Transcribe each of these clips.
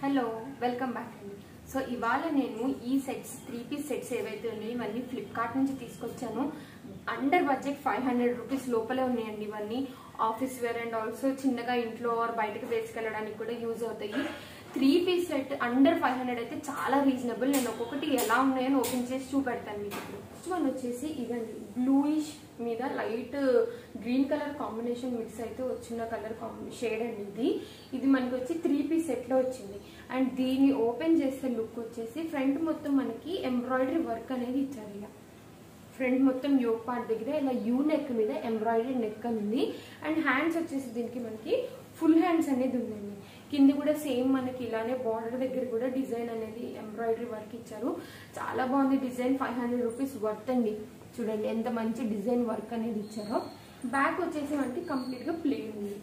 Hello welcome back అండి. So ఇవాళ నేను ఈ సెట్స్ 3 పీస్ సెట్స్ ఏవైతే ఉన్నాయో ఇవన్నీ ఫ్లిప్కార్ట్ నుంచి తీసుకొచ్చాను. అండర్ బడ్జెట్ 500 రూపీస్ లోపలే ఉన్నాయండి. ఇవన్నీ ఆఫీస్ వేర్ అండ్ ఆల్సో చిన్నగా ఇంట్లో ఆర్ బయటకు వేసుకెళ్ళడానికి కూడా యూజ్ అవుతాయి. 3 పీస్ సెట్ అండర్ 500 అయితే చాలా రీజనబుల్. నేను ఒక్కొక్కటి ఎలా ఉన్నాయని ఓపెన్ చేసి చూపెడతాను మీకు. ఇప్పుడు ఫస్ట్ వన్ వచ్చేసి ఇదండి, బ్లూయిష్ మీద light green colour combination mix అయితే వచ్చిన కలర్ షేడ్ అండి. ఇది మనకి వచ్చి 3 పీస్ సెట్ లో వచ్చింది. అండ్ దీన్ని ఓపెన్ చేస్తే లుక్ వచ్చేసి ఫ్రంట్ మొత్తం మనకి ఎంబ్రాయిడరీ వర్క్ అనేది ఇచ్చారు. ఇలా ఫ్రంట్ మొత్తం యోక్ పార్ట్ దగ్గర ఇలా యూ నెక్ మీద ఎంబ్రాయిడరీ నెక్ ఉంది. అండ్ హ్యాండ్స్ వచ్చేసి దీనికి మనకి ఫుల్ హ్యాండ్స్ అనేది ఉందండి. కింద కూడా సేమ్ మనకి ఇలానే బార్డర్ దగ్గర కూడా డిజైన్ అనేది ఎంబ్రాయిడరీ వర్క్ ఇచ్చారు. చాలా బాగుంది డిజైన్. 500 రూపీస్ వర్త్ అండి. చూడండి ఎంత మంచి డిజైన్ వర్క్ అనేది ఇచ్చారో. బ్యాక్ వచ్చేసి మనకి కంప్లీట్ గా ప్లెయిన్ ఉంది.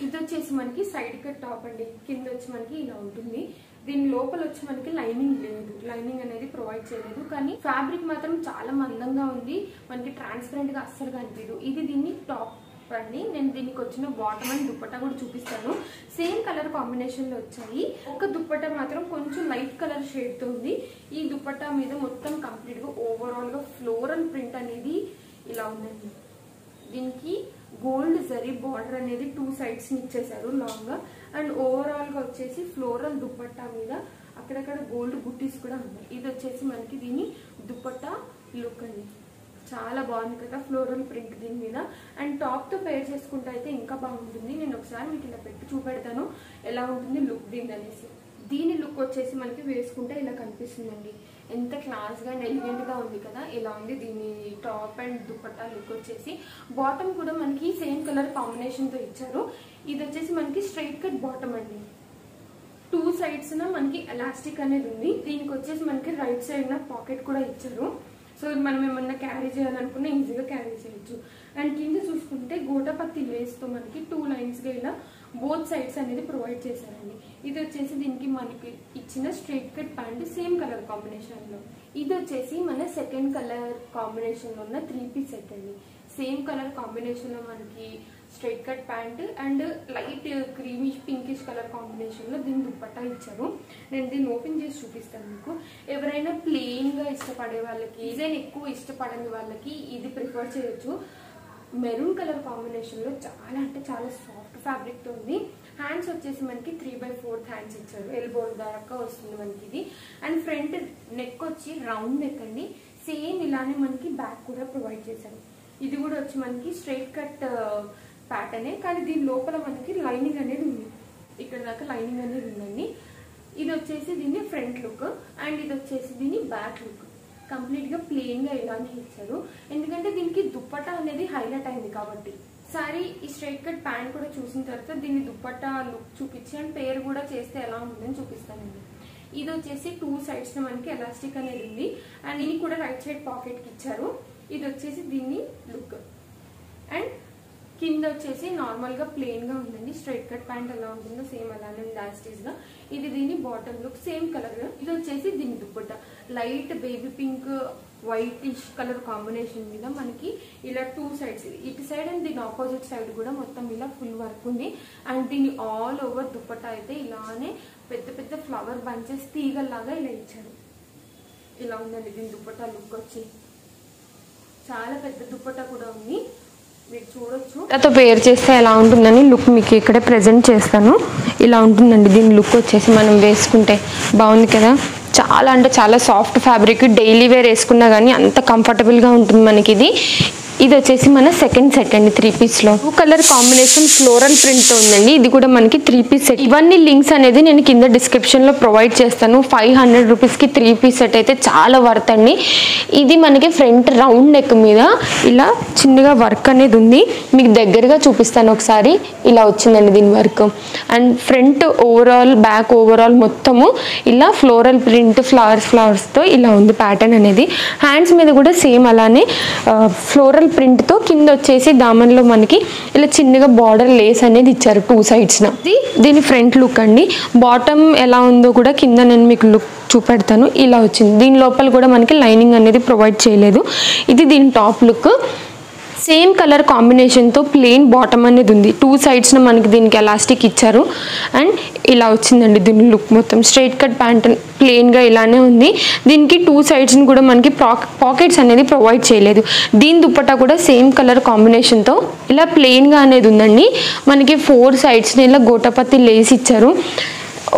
ఇది వచ్చేసి మనకి సైడ్ కట్ టాప్ అండి. కింద వచ్చి మనకి ఇలా ఉంటుంది. దీని లోపల వచ్చి మనకి లైనింగ్ లేదు, లైనింగ్ అనేది ప్రొవైడ్ చేయలేదు. కానీ ఫ్యాబ్రిక్ మాత్రం చాలా మందంగా ఉంది. మనకి ట్రాన్స్పరెంట్ గా అస్సలు కనిపించదు. ఇది దీన్ని టాప్ అండి. నేను దీనికి వచ్చిన బాటమ్ అండ్ దుప్పట్టా కూడా చూపిస్తాను. సేమ్ కలర్ కాంబినేషన్ లో వచ్చాయి. ఒక దుప్పట్టా మాత్రం కొంచెం లైట్ కలర్ షేడ్ తో ఉంది. ఈ దుప్పట్టా మీద మొత్తం కంప్లీట్ గా ఓవరాల్ గా ఫ్లోరల్ ప్రింట్ అనేది ఇలా ఉందండి. దీనికి గోల్డ్ జరీ బార్డర్ అనేది 2 సైడ్స్ ఇచ్చేసారు లాంగ్ గా. అండ్ ఓవరాల్ గా వచ్చేసి ఫ్లోరల్ దుప్పట్టా మీద అక్కడక్కడ గోల్డ్ బుట్టీస్ కూడా ఉన్నాయి. ఇది వచ్చేసి మనకి దీని దుప్పట్టా లుక్ అండి. చాలా బాగుంది కదా ఫ్లోరల్ ప్రింట్ దీని మీద. అండ్ టాప్ తో పేర్ చేసుకుంటే అయితే ఇంకా బాగుంటుంది. నేను ఒకసారి మీకు ఇలా పెట్టి చూపెడతాను ఎలా ఉంటుంది లుక్ దీని అనేసి. దీని లుక్ వచ్చేసి మనకి వేసుకుంటే ఇలా కనిపిస్తుందండి. ఎంత క్లాస్ గా అండ్ ఎలిగెంట్ గా ఉంది కదా. ఇలా ఉంది దీని టాప్ అండ్ దుపట్టా లుక్ వచ్చేసి. బాటమ్ కూడా మనకి సేమ్ కలర్ కాంబినేషన్ తో ఇచ్చారు. ఇది వచ్చేసి మనకి స్ట్రైట్ కట్ బాటమ్ అండి. 2 సైడ్స్ మనకి ఎలాస్టిక్ అనేది ఉంది. దీనికి వచ్చేసి మనకి రైట్ సైడ్ పాకెట్ కూడా ఇచ్చారు. సో మనం ఏమన్నా క్యారీ చేయాలనుకున్నా ఈజీగా క్యారీ చేయొచ్చు. అండ్ కింద చూసుకుంటే గోటపత్తి లేస్ తో మనకి 2 లైన్స్ గా ఇలా బోత్ సైడ్స్ అనేది ప్రొవైడ్ చేశారండి. ఇది వచ్చేసి దీనికి మనకి ఇచ్చిన straight cut pant same colour combination లో. ఇది వచ్చేసి మన సెకండ్ కలర్ కాంబినేషన్ లో ఉన్న 3 పీస్ సెట్ అండి. సేమ్ కలర్ కాంబినేషన్ లో మనకి straight cut pant and light creamish pinkish colour combination లో దీని దుప్పట్టా ఇచ్చారు. నేను దీన్ని ఓపెన్ చేసి చూపిస్తాను మీకు. ఎవరైనా ప్లెయిన్ గా ఇష్టపడే వాళ్ళకి, డిజైన్ ఎక్కువ ఇష్టపడని వాళ్ళకి ఇది ప్రిఫర్ చేయొచ్చు. మెరూన్ కలర్ కాంబినేషన్ లో చాలా అంటే చాలా సాఫ్ట్ ఫ్యాబ్రిక్ తో ఉంది. హ్యాండ్స్ వచ్చేసి మనకి 3/4 హ్యాండ్స్ ఇచ్చారు. ఎల్బో దాకా వస్తుంది మనకి ఇది. అండ్ ఫ్రంట్ నెక్ వచ్చి రౌండ్ నెక్ అండి. సేమ్ ఇలానే మనకి బ్యాక్ కూడా ప్రొవైడ్ చేశారు. ఇది కూడా వచ్చి మనకి స్ట్రైట్ కట్ ప్యాటర్నే, కానీ దీని లోపల మనకి లైనింగ్ అనేది ఉంది. ఇక్కడ దాకా లైనింగ్ అనేది ఉందండి. ఇది వచ్చేసి దీని ఫ్రంట్ లుక్ అండ్ ఇది వచ్చేసి దీని బ్యాక్ లుక్. కంప్లీట్ గా ప్లెయిన్ గా ఇలానే ఇచ్చారు. ఎందుకంటే దీనికి దుప్పట్టా అనేది హైలైట్ అయింది కాబట్టి. సారీ ఈ స్ట్రైట్ కట్ ప్యాంట్ కూడా చూసిన తర్వాత దీన్ని దుప్పట్టా లుక్ చూపించి అండ్ పేరు కూడా చేస్తే ఎలా ఉంటుందని చూపిస్తానండి. ఇది వచ్చేసి 2 సైడ్స్ మనకి ఎలాస్టిక్ అనేది ఉంది. అండ్ ఇది కూడా రైట్ సైడ్ పాకెట్ కి ఇచ్చారు. ఇది వచ్చేసి దీన్ని లుక్. అండ్ కింద వచ్చేసి నార్మల్ గా ప్లెయిన్ గా ఉందండి. స్ట్రైట్ కట్ ప్యాంట్ ఎలా ఉంటుందో సేమ్ అలానే లాస్టీస్ గా. ఇది దీని బాటమ్ లుక్ సేమ్ కలర్. ఇది వచ్చేసి దీని dupatta light baby pink whitish colour combination మీద మనకి ఇలా 2 సైడ్స్, ఇటు సైడ్ అండ్ దీని ఆపోజిట్ సైడ్ కూడా మొత్తం ఇలా ఫుల్ వర్క్ ఉంది. అండ్ దీని ఆల్ ఓవర్ దుప్పట్టా అయితే ఇలానే పెద్ద పెద్ద ఫ్లవర్ బంచెస్ తీగల్లాగా ఇలా ఇచ్చారు. ఇలా ఉందండి దీని దుప్పట్టా లుక్ వచ్చి. చాలా పెద్ద దుప్పట్టా కూడా ఉంది, మీరు చూడొచ్చు. అతో పేర్ చేస్తే ఎలా ఉంటుందని లుక్ మీకు ఇక్కడే ప్రెజెంట్ చేస్తాను. ఇలా ఉంటుందండి దీని లుక్ వచ్చేసి. మనం వేసుకుంటే బాగుంది కదా. చాలా అంటే చాలా సాఫ్ట్ ఫ్యాబ్రిక్. డైలీ వేర్ వేసుకున్నా కానీ అంత కంఫర్టబుల్గా ఉంటుంది మనకి ఇది. ఇది వచ్చేసి మన సెకండ్ సెట్ అండి 3 పీస్ లో. 2 కలర్ కాంబినేషన్ ఫ్లోరల్ ప్రింట్ ఉందండి. ఇది కూడా మనకి 3 పీస్ సెట్. ఇవన్నీ లింక్స్ అనేది నేను కింద డిస్క్రిప్షన్ లో ప్రొవైడ్ చేస్తాను. 500 రూపీస్ కి 3 పీస్ సెట్ అయితే చాలా వర్త్ అండి. ఇది మనకి ఫ్రంట్ రౌండ్ నెక్ మీద ఇలా చిన్నగా వర్క్ అనేది ఉంది. మీకు దగ్గరగా చూపిస్తాను ఒకసారి. ఇలా వచ్చిందండి దీని work. And front overall back overall మొత్తము ఇలా ఫ్లోరల్ ప్రింట్ ఫ్లవర్స్ తో ఇలా ఉంది ప్యాటర్న్ అనేది. హ్యాండ్స్ మీద కూడా సేమ్ అలానే ఫ్లోరల్ ప్రింట్ తో కింద వచ్చేసి దామన్లో మనకి ఇలా చిన్నగా బార్డర్ లేస్ అనేది ఇచ్చారు 2 సైడ్స్. దీని ఫ్రంట్ లుక్ అండి. బాటమ్ ఎలా ఉందో కూడా కింద నేను మీకు లుక్ చూపెడతాను. ఇలా వచ్చింది. దీని లోపల కూడా మనకి లైనింగ్ అనేది ప్రొవైడ్ చేయలేదు. ఇది దీని టాప్ లుక్. సేమ్ కలర్ కాంబినేషన్తో ప్లెయిన్ బాటమ్ అనేది ఉంది. 2 సైడ్స్న మనకి దీనికి ఎలాస్టిక్ ఇచ్చారు. అండ్ ఇలా వచ్చిందండి దీని లుక్. మొత్తం స్ట్రైట్ కట్ ప్యాంట్ ప్లెయిన్గా ఇలానే ఉంది. దీనికి 2 సైడ్స్ని కూడా మనకి పాకెట్స్ అనేది ప్రొవైడ్ చేయలేదు. దీని దుప్పట్టా కూడా సేమ్ కలర్ కాంబినేషన్తో ఇలా ప్లెయిన్గా అనేది ఉందండి. మనకి 4 సైడ్స్ని ఇలా గోటపత్తి లేస్ ఇచ్చారు.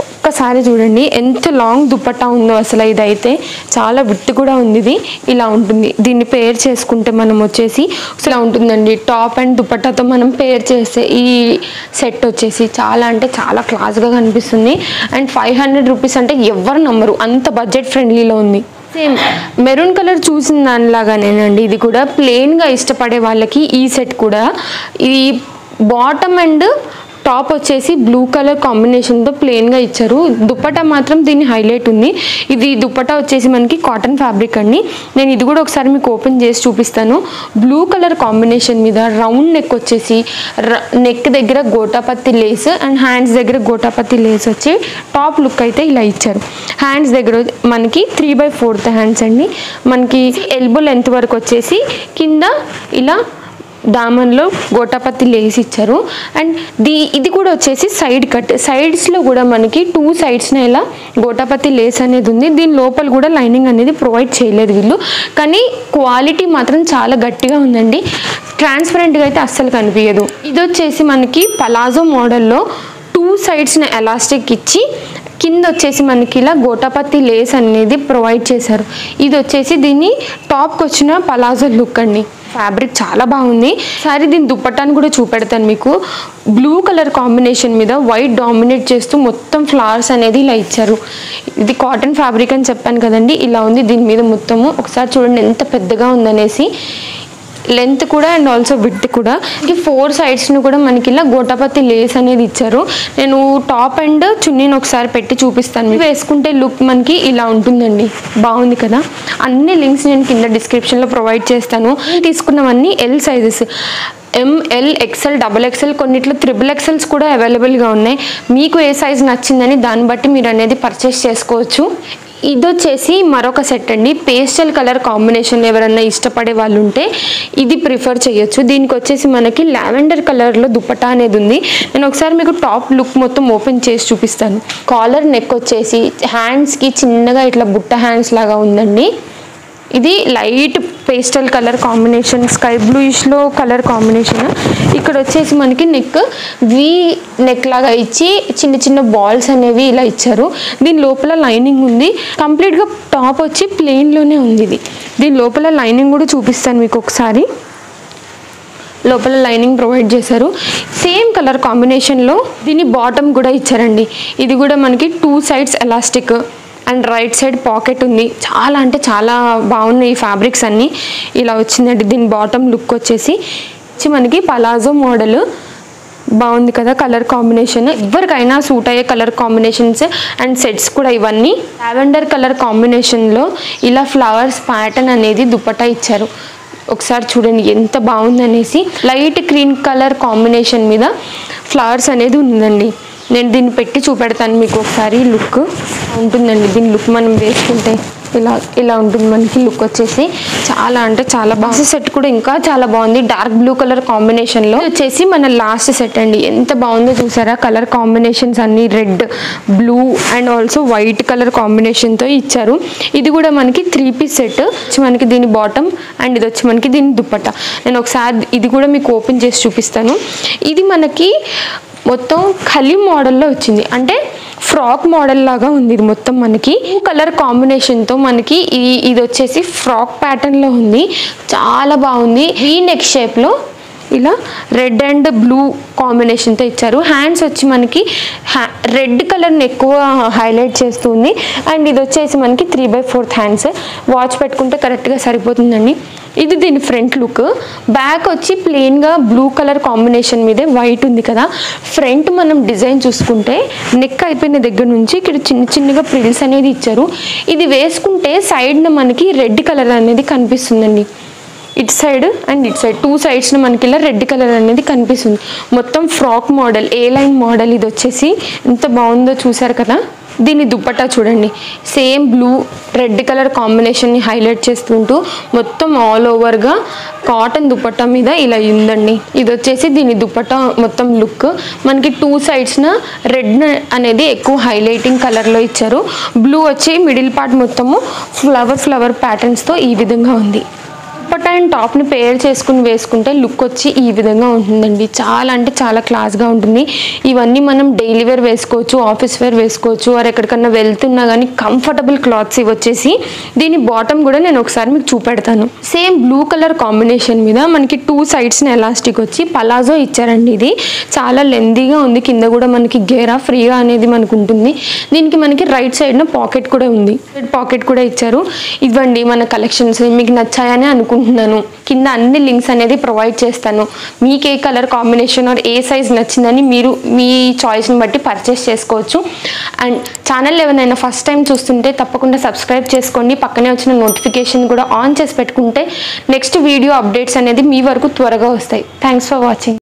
ఒక్కసారి చూడండి ఎంత లాంగ్ దుప్పట్టా ఉందో అసలు. ఇదైతే చాలా విత్ కూడా ఉంది. ఇది ఇలా ఉంటుంది. దీన్ని పేర్ చేసుకుంటే మనం వచ్చేసి ఇలా ఉంటుందండి. టాప్ అండ్ దుప్పట్టాతో మనం పేర్ చేస్తే ఈ సెట్ వచ్చేసి చాలా అంటే చాలా క్లాస్గా కనిపిస్తుంది. అండ్ 500 రూపీస్ అంటే ఎవరు నమ్మరు, అంత బడ్జెట్ ఫ్రెండ్లీలో ఉంది. సేమ్ మెరూన్ కలర్ చూసిన దానిలాగానేనండి ఇది కూడా. ప్లెయిన్గా ఇష్టపడే వాళ్ళకి ఈ సెట్ కూడా. ఈ బాటమ్ అండ్ టాప్ వచ్చేసి బ్లూ కలర్ కాంబినేషన్తో ప్లెయిన్గా ఇచ్చారు. దుప్పటా మాత్రం దీన్ని హైలైట్ ఉంది. ఇది దుప్పటా వచ్చేసి మనకి కాటన్ ఫ్యాబ్రిక్ అండి. నేను ఇది కూడా ఒకసారి మీకు ఓపెన్ చేసి చూపిస్తాను. బ్లూ కలర్ కాంబినేషన్ మీద రౌండ్ నెక్ వచ్చేసి నెక్ దగ్గర గోటాపత్తి లేస్ అండ్ హ్యాండ్స్ దగ్గర గోటాపత్తి లేస్ వచ్చి టాప్ లుక్ అయితే ఇలా ఇచ్చారు. హ్యాండ్స్ దగ్గర మనకి 3/4 హ్యాండ్స్ అండి. మనకి ఎల్బో లెంత్ వరకు వచ్చేసి కింద ఇలా దామన్లో గోటాపత్తి లేస్ ఇచ్చారు. అండ్ ఇది కూడా వచ్చేసి సైడ్ కట్. సైడ్స్లో కూడా మనకి 2 సైడ్స్న ఇలా గోటాపత్తి లేస్ అనేది ఉంది. దీని లోపల కూడా లైనింగ్ అనేది ప్రొవైడ్ చేయలేదు వీళ్ళు. కానీ క్వాలిటీ మాత్రం చాలా గట్టిగా ఉందండి. ట్రాన్స్పరెంట్గా అయితే అస్సలు కనిపించదు. ఇది వచ్చేసి మనకి పలాజో మోడల్లో 2 సైడ్స్న ఎలాస్టిక్ ఇచ్చి కింద వచ్చేసి మనకి ఇలా గోటాపత్తి లేస్ అనేది ప్రొవైడ్ చేశారు. ఇది వచ్చేసి దీన్ని టాప్కి వచ్చిన పలాజో లుక్ అండి. ఫ్యాబ్రిక్ చాలా బాగుంది. సారీ దీని దుప్పట్టాను కూడా చూపెడతాను మీకు. బ్లూ కలర్ కాంబినేషన్ మీద వైట్ డామినేట్ చేస్తూ మొత్తం ఫ్లవర్స్ అనేది ఇలా ఇచ్చారు. ఇది కాటన్ ఫ్యాబ్రిక్ అని చెప్పాను కదండి, ఇలా ఉంది దీని మీద మొత్తము. ఒకసారి చూడండి ఎంత పెద్దగా ఉందనేసి. లెంత్ కూడా అండ్ ఆల్సో విడ్త్ కూడా. 4 సైడ్స్ను కూడా మనకి ఇలా గోటాపత్తి లేస్ అనేది ఇచ్చారు. నేను టాప్ అండ్ చున్నీని ఒకసారి పెట్టి చూపిస్తాను. వేసుకుంటే లుక్ మనకి ఇలా ఉంటుందండి. బాగుంది కదా. అన్ని లింక్స్ నేను కింద డిస్క్రిప్షన్లో ప్రొవైడ్ చేస్తాను. తీసుకున్నవన్నీ L sizes. ML, XL, XXL, కొన్నిట్లో XXLs కూడా అవైలబుల్గా ఉన్నాయి. మీకు ఏ సైజ్ నచ్చిందని దాన్ని బట్టి మీరు అనేది పర్చేస్ చేసుకోవచ్చు. ఇది వచ్చేసి మరొక సెట్ అండి. పేస్టల్ కలర్ కాంబినేషన్ ఎవరన్నా ఇష్టపడే వాళ్ళు ఉంటే ఇది ప్రిఫర్ చేయొచ్చు. దీనికి వచ్చేసి మనకి లావెండర్ కలర్లో దుప్పటా అనేది ఉంది. నేను ఒకసారి మీకు టాప్ లుక్ మొత్తం ఓపెన్ చేసి చూపిస్తాను. కాలర్ నెక్ వచ్చేసి హ్యాండ్స్కి చిన్నగా ఇట్లా బుట్ట హ్యాండ్స్ లాగా ఉందండి. ఇది light pastel colour combination, sky బ్లూయిష్లో కలర్ కాంబినేషన్. ఇక్కడ వచ్చేసి మనకి వి నెక్ లాగా ఇచ్చి చిన్న చిన్న బాల్స్ అనేవి ఇలా ఇచ్చారు. దీని లోపల లైనింగ్ ఉంది. కంప్లీట్గా టాప్ వచ్చి ప్లెయిన్లోనే ఉంది. దీని లోపల లైనింగ్ కూడా చూపిస్తాను మీకు ఒకసారి. లోపల లైనింగ్ ప్రొవైడ్ చేశారు. సేమ్ కలర్ కాంబినేషన్లో దీని బాటమ్ కూడా ఇచ్చారండి. ఇది కూడా మనకి 2 sides elastic and right side pocket ఉంది. చాలా అంటే చాలా బాగున్నాయి ఈ ఫ్యాబ్రిక్స్ అన్నీ. ఇలా వచ్చిందండి. దీని బాటమ్ లుక్ వచ్చేసి మనకి పలాజో మోడల్. బాగుంది కదా కలర్ కాంబినేషన్. ఎవరికైనా సూట్ అయ్యే కలర్ కాంబినేషన్స్ అండ్ సెట్స్ కూడా ఇవన్నీ. లావెండర్ కలర్ కాంబినేషన్లో ఇలా ఫ్లవర్స్ ప్యాటర్న్ అనేది దుపట్టా ఇచ్చారు. ఒకసారి చూడండి ఎంత బాగుంది అనేసి. లైట్ గ్రీన్ కలర్ కాంబినేషన్ మీద ఫ్లవర్స్ అనేది ఉందండి. నేను దీన్ని పెట్టి చూపెడతాను మీకు ఒకసారి. లుక్ ఉంటుందండి. దీని లుక్ మనం వేసుకుంటే ఇలా ఉంటుంది మనకి లుక్ వచ్చేసి. చాలా అంటే చాలా బాగుంది. సెట్ కూడా ఇంకా చాలా బాగుంది. డార్క్ బ్లూ కలర్ కాంబినేషన్లో వచ్చేసి మన లాస్ట్ సెట్ అండి. ఎంత బాగుందో చూసారా. కలర్ కాంబినేషన్స్ అన్ని red, blue and also white colour కాంబినేషన్తో ఇచ్చారు. ఇది కూడా మనకి 3 పీస్ సెట్. మనకి దీని బాటమ్ అండ్ ఇది వచ్చి మనకి దీని దుప్పట్టా. నేను ఒకసారి ఇది కూడా మీకు ఓపెన్ చేసి చూపిస్తాను. ఇది మనకి మొత్తం ఖలీ మోడల్లో వచ్చింది. అంటే ఫ్రాక్ మోడల్ లాగా ఉంది. ఇది మొత్తం మనకి కలర్ కాంబినేషన్తో మనకి ఇది వచ్చేసి ఫ్రాక్ ప్యాటర్న్లో ఉంది. చాలా బాగుంది. వీ నెక్ షేప్లో ఇలా రెడ్ అండ్ బ్లూ కాంబినేషన్తో ఇచ్చారు. హ్యాండ్స్ వచ్చి మనకి రెడ్ కలర్ని ఎక్కువ హైలైట్ చేస్తుంది. అండ్ ఇది వచ్చేసి మనకి 3/4 హ్యాండ్స్. వాచ్ పెట్టుకుంటే కరెక్ట్గా సరిపోతుందండి. ఇది దీని ఫ్రంట్ లుక్. బ్యాక్ వచ్చి ప్లెయిన్గా బ్లూ కలర్ కాంబినేషన్ మీదే వైట్ ఉంది కదా. ఫ్రంట్ మనం డిజైన్ చూసుకుంటే నెక్ అయిపోయిన దగ్గర నుంచి ఇక్కడ చిన్న చిన్నగా ప్రిల్స్ అనేది ఇచ్చారు. ఇది వేసుకుంటే సైడ్న మనకి రెడ్ కలర్ అనేది కనిపిస్తుందండి. ఇటు సైడ్ అండ్ ఇటు సైడ్ 2 సైడ్స్న మనకి ఇలా రెడ్ కలర్ అనేది కనిపిస్తుంది. మొత్తం frock model, A line model. ఇది వచ్చేసి ఎంత బాగుందో చూసారు కదా. దీని దుపట్టా చూడండి, సేమ్ బ్లూ రెడ్ కలర్ కాంబినేషన్ని హైలైట్ చేస్తుంటూ మొత్తం ఆల్ ఓవర్గా కాటన్ దుపట్టా మీద ఇలా ఉందండి. ఇది వచ్చేసి దీని దుపట్టా మొత్తం లుక్. మనకి 2 సైడ్స్న రెడ్ అనేది ఎక్కువ హైలైటింగ్ కలర్లో ఇచ్చారు. బ్లూ వచ్చి మిడిల్ పార్ట్ మొత్తము ఫ్లవర్ ప్యాటర్న్స్తో ఈ విధంగా ఉంది. దుపట్టా అండ్ టాప్ని పేర్ చేసుకుని వేసుకుంటే లుక్ వచ్చి ఈ విధంగా ఉంటుందండి. చాలా అంటే చాలా క్లాస్గా ఉంటుంది. ఇవన్నీ మనం డైలీ వేర్ వేసుకోవచ్చు, ఆఫీస్ వేర్ వేసుకోవచ్చు, వారు ఎక్కడికన్నా వెళ్తున్నా కానీ కంఫర్టబుల్ క్లాత్స్ ఇవి వచ్చేసి. దీని బాటమ్ కూడా నేను ఒకసారి మీకు చూపెడతాను. సేమ్ బ్లూ కలర్ కాంబినేషన్ మీద మనకి 2 సైడ్స్న ఎలాస్టిక్ వచ్చి పలాజో ఇచ్చారండి. ఇది చాలా లెందీగా ఉంది. కింద కూడా మనకి గేరా ఫ్రీగా అనేది మనకు ఉంటుంది. దీనికి మనకి రైట్ సైడ్న పాకెట్ కూడా ఉంది, పాకెట్ కూడా ఇచ్చారు. ఇవ్వండి మన కలెక్షన్స్ మీకు నచ్చాయని అనుకుంటున్నాను. కింద అన్ని లింక్స్ అనేది ప్రొవైడ్ చేస్తాను. మీకు ఏ కలర్ కాంబినేషన్ ఆర్ ఏ సైజ్ నచ్చిందని మీరు మీ చాయిస్ని బట్టి పర్చేస్ చేసుకోవచ్చు. అండ్ ఛానల్ ఎవరైనా ఫస్ట్ టైం చూస్తుంటే తప్పకుండా సబ్స్క్రైబ్ చేసుకోండి. పక్కనే వచ్చిన నోటిఫికేషన్ కూడా ఆన్ చేసి పెట్టుకుంటే నెక్స్ట్ వీడియో అప్డేట్స్ అనేది మీ వరకు త్వరగా వస్తాయి. Thanks for watching.